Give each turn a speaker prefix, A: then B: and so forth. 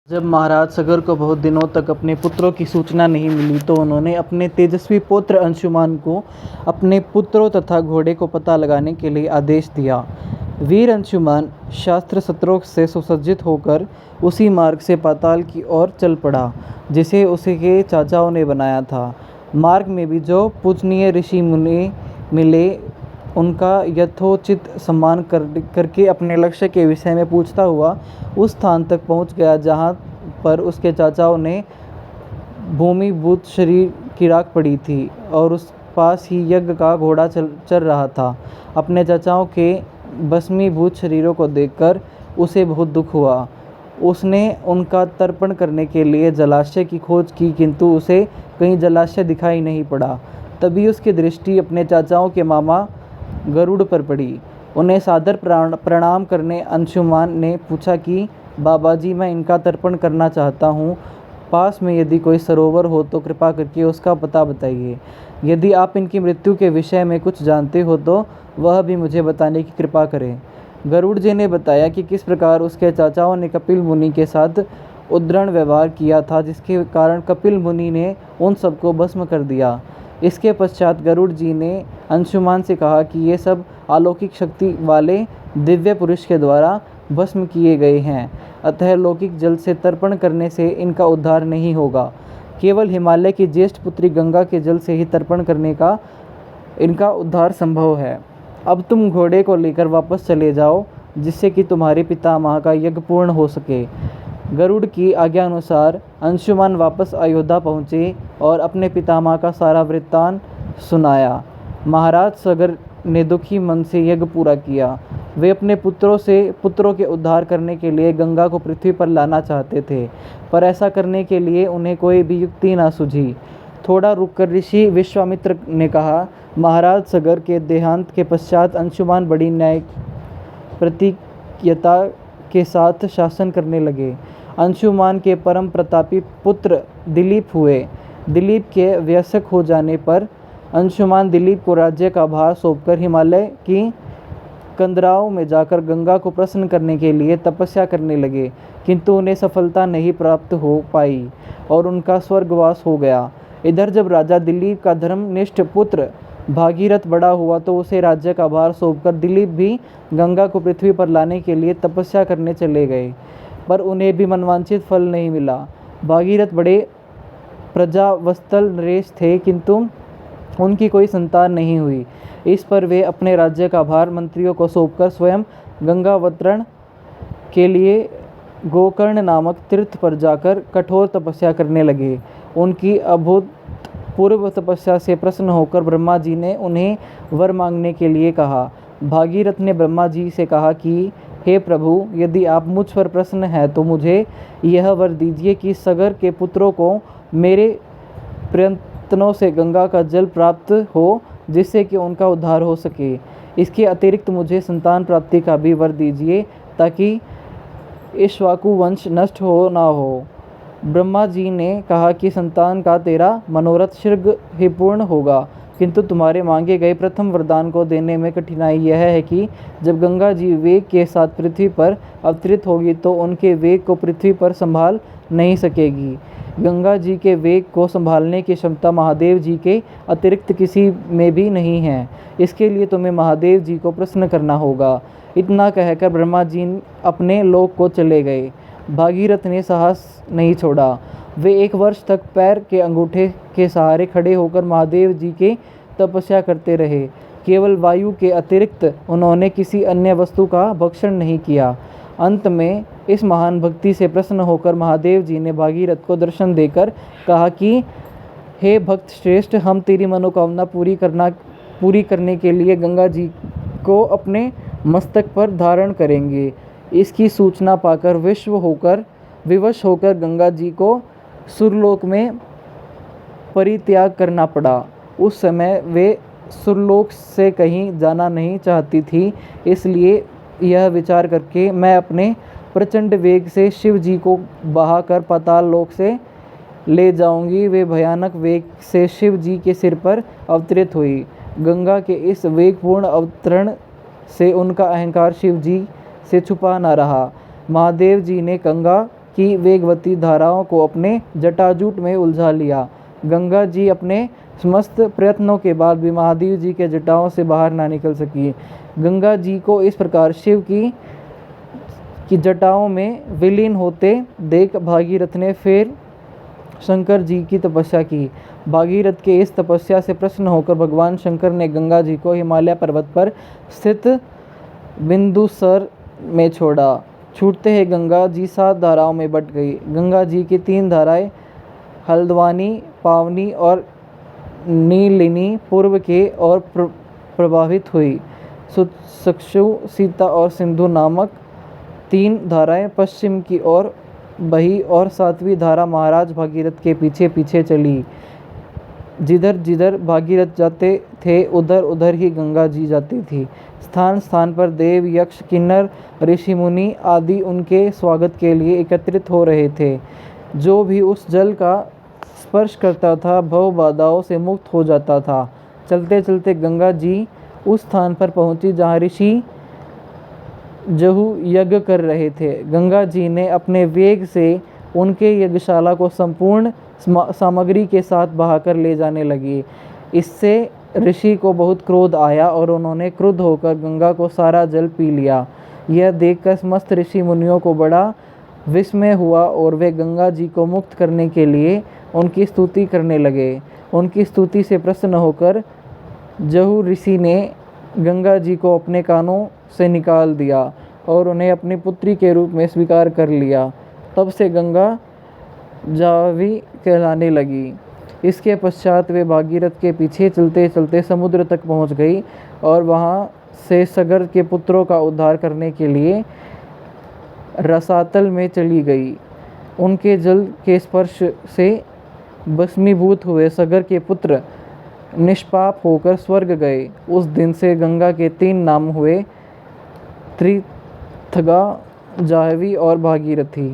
A: जब महाराज सगर को बहुत दिनों तक अपने पुत्रों की सूचना नहीं मिली तो उन्होंने अपने तेजस्वी पुत्र अंशुमान को अपने पुत्रों तथा घोड़े को पता लगाने के लिए आदेश दिया। वीर अंशुमान शास्त्र शस्त्रों से सुसज्जित होकर उसी मार्ग से पाताल की ओर चल पड़ा जिसे उसके चाचाओं ने बनाया था। मार्ग में भी जो पूजनीय ऋषि मुनि मिले उनका यथोचित सम्मान करके अपने लक्ष्य के विषय में पूछता हुआ उस स्थान तक पहुंच गया जहां पर उसके चाचाओं ने भूमिभूत शरीर की राख पड़ी थी और उस पास ही यज्ञ का घोड़ा चल रहा था। अपने चाचाओं के भस्मीभूत शरीरों को देखकर उसे बहुत दुख हुआ। उसने उनका तर्पण करने के लिए जलाशय की खोज की किंतु उसे कहीं जलाशय दिखाई नहीं पड़ा। तभी उसकी दृष्टि अपने चाचाओं के मामा गरुड़ पर पड़ी। उन्हें सादर प्रणाम करने अंशुमान ने पूछा कि बाबाजी, मैं इनका तर्पण करना चाहता हूँ। पास में यदि कोई सरोवर हो तो कृपा करके उसका पता बताइए। यदि आप इनकी मृत्यु के विषय में कुछ जानते हो तो वह भी मुझे बताने की कृपा करें। गरुड़ जी ने बताया कि किस प्रकार उसके चाचाओं ने कपिल मुनि के साथ उद्दंड व्यवहार किया था जिसके कारण कपिल मुनि ने उन सबको भस्म कर दिया। इसके पश्चात गरुड़ जी ने अंशुमान से कहा कि ये सब अलौकिक शक्ति वाले दिव्य पुरुष के द्वारा भस्म किए गए हैं, अतः लौकिक जल से तर्पण करने से इनका उद्धार नहीं होगा। केवल हिमालय की ज्येष्ठ पुत्री गंगा के जल से ही तर्पण करने का इनका उद्धार संभव है। अब तुम घोड़े को लेकर वापस चले जाओ जिससे कि तुम्हारे पितामह का यज्ञ पूर्ण हो सके। गरुड़ की आज्ञा अनुसार अंशुमान वापस अयोध्या पहुँचे और अपने पितामह का सारा वृत्तांत सुनाया। महाराज सगर ने दुखी मन से यज्ञ पूरा किया। वे अपने पुत्रों के उद्धार करने के लिए गंगा को पृथ्वी पर लाना चाहते थे, पर ऐसा करने के लिए उन्हें कोई भी युक्ति न सूझी। थोड़ा रुककर ऋषि विश्वामित्र ने कहा, महाराज सगर के देहांत के पश्चात अंशुमान बड़ी न्याय प्रतिज्ञता के साथ शासन करने लगे। अंशुमान के परम प्रतापी पुत्र दिलीप हुए। दिलीप के वयस्क हो जाने पर अंशुमान दिलीप को राज्य का भार सौंपकर हिमालय की कंदराओं में जाकर गंगा को प्रसन्न करने के लिए तपस्या करने लगे, किंतु उन्हें सफलता नहीं प्राप्त हो पाई और उनका स्वर्गवास हो गया। इधर जब राजा दिलीप का धर्मनिष्ठ पुत्र भागीरथ बड़ा हुआ तो उसे राज्य का भार सौंपकर दिलीप भी गंगा को पृथ्वी पर लाने के लिए तपस्या करने चले गए, पर उन्हें भी मनवांछित फल नहीं मिला। भागीरथ बड़े प्रजावत्सल नरेश थे किंतु उनकी कोई संतान नहीं हुई। इस पर वे अपने राज्य का भार मंत्रियों को सौंपकर स्वयं गंगावतरण के लिए गोकर्ण नामक तीर्थ पर जाकर कठोर तपस्या करने लगे। उनकी अभूतपूर्व तपस्या से प्रसन्न होकर ब्रह्मा जी ने उन्हें वर मांगने के लिए कहा। भागीरथ ने ब्रह्मा जी से कहा कि हे प्रभु, यदि आप मुझ पर प्रसन्न हैं तो मुझे यह वर दीजिए कि सगर के पुत्रों को मेरे प्रयत्नों से गंगा का जल प्राप्त हो जिससे कि उनका उद्धार हो सके। इसके अतिरिक्त मुझे संतान प्राप्ति का भी वर दीजिए ताकि इक्ष्वाकु वंश नष्ट हो ना हो। ब्रह्मा जी ने कहा कि संतान का तेरा मनोरथ शीघ्र ही पूर्ण होगा, किंतु तुम्हारे मांगे गए प्रथम वरदान को देने में कठिनाई यह है कि जब गंगा जी वेग के साथ पृथ्वी पर अवतरित होगी तो उनके वेग को पृथ्वी पर संभाल नहीं सकेगी। गंगा जी के वेग को संभालने की क्षमता महादेव जी के अतिरिक्त किसी में भी नहीं है। इसके लिए तुम्हें महादेव जी को प्रसन्न करना होगा। इतना कहकर ब्रह्मा जी अपने लोक को चले गए। भागीरथ ने साहस नहीं छोड़ा। वे 1 वर्ष तक पैर के अंगूठे के सहारे खड़े होकर महादेव जी के तपस्या करते रहे। केवल वायु के अतिरिक्त उन्होंने किसी अन्य वस्तु का भक्षण नहीं किया। अंत में इस महान भक्ति से प्रसन्न होकर महादेव जी ने भागीरथ को दर्शन देकर कहा कि हे भक्त श्रेष्ठ, हम तेरी मनोकामना पूरी करने के लिए गंगा जी को अपने मस्तक पर धारण करेंगे। इसकी सूचना पाकर विवश होकर गंगा जी को सुरलोक में परित्याग करना पड़ा। उस समय वे सुरलोक से कहीं जाना नहीं चाहती थी, इसलिए यह विचार करके मैं अपने प्रचंड वेग से शिव जी को बहाकर पाताल लोक से ले जाऊंगी। वे भयानक वेग से शिव जी के सिर पर अवतरित हुई। गंगा के इस वेगपूर्ण अवतरण से उनका अहंकार शिव जी से छुपा न रहा। महादेव जी ने गंगा की वेगवती धाराओं को अपने जटाजूट में उलझा लिया। गंगा जी अपने समस्त प्रयत्नों के बाद भी महादेव जी के जटाओं से बाहर ना निकल सकी। गंगा जी को इस प्रकार शिव की जटाओं में विलीन होते देख भागीरथ ने फिर शंकर जी की तपस्या की। भागीरथ के इस तपस्या से प्रसन्न होकर भगवान शंकर ने गंगा जी को हिमालय पर्वत पर स्थित बिंदुसर में छोड़ा। छूटते ही गंगा जी 7 धाराओं में बट गई। गंगा जी की 3 धाराएं हल्द्वानी, पावनी और नीलिनी पूर्व के ओर प्रवाहित हुई। सुक्षु, सीता और सिंधु नामक 3 धाराएं पश्चिम की ओर बही और 7वीं धारा महाराज भागीरथ के पीछे पीछे चली। जिधर जिधर भागीरथ जाते थे उधर उधर ही गंगा जी जाती थी। स्थान स्थान पर देव, यक्ष, किन्नर, ऋषि मुनि आदि उनके स्वागत के लिए एकत्रित हो रहे थे। जो भी उस जल का स्पर्श करता था भव बाधाओं से मुक्त हो जाता था। चलते चलते गंगा जी उस स्थान पर पहुंची जहां ऋषि जहु यज्ञ कर रहे थे। गंगा जी ने अपने वेग से उनके यज्ञशाला को संपूर्ण सामग्री के साथ बहाकर ले जाने लगी। इससे ऋषि को बहुत क्रोध आया और उन्होंने क्रुद्ध होकर गंगा को सारा जल पी लिया। यह देखकर समस्त ऋषि मुनियों को बड़ा विस्मय हुआ और वे गंगा जी को मुक्त करने के लिए उनकी स्तुति करने लगे। उनकी स्तुति से प्रसन्न होकर जहु ऋषि ने गंगा जी को अपने कानों से निकाल दिया और उन्हें अपनी पुत्री के रूप में स्वीकार कर लिया। तब से गंगा जाह्नवी कहलाने लगी। इसके पश्चात वे भागीरथ के पीछे चलते चलते समुद्र तक पहुंच गई और वहां से सगर के पुत्रों का उद्धार करने के लिए रसातल में चली गई। उनके जल के स्पर्श से भस्मीभूत हुए सगर के पुत्र निष्पाप होकर स्वर्ग गए। उस दिन से गंगा के 3 नाम हुए, त्रिथगा, जाह्नवी और भागीरथी।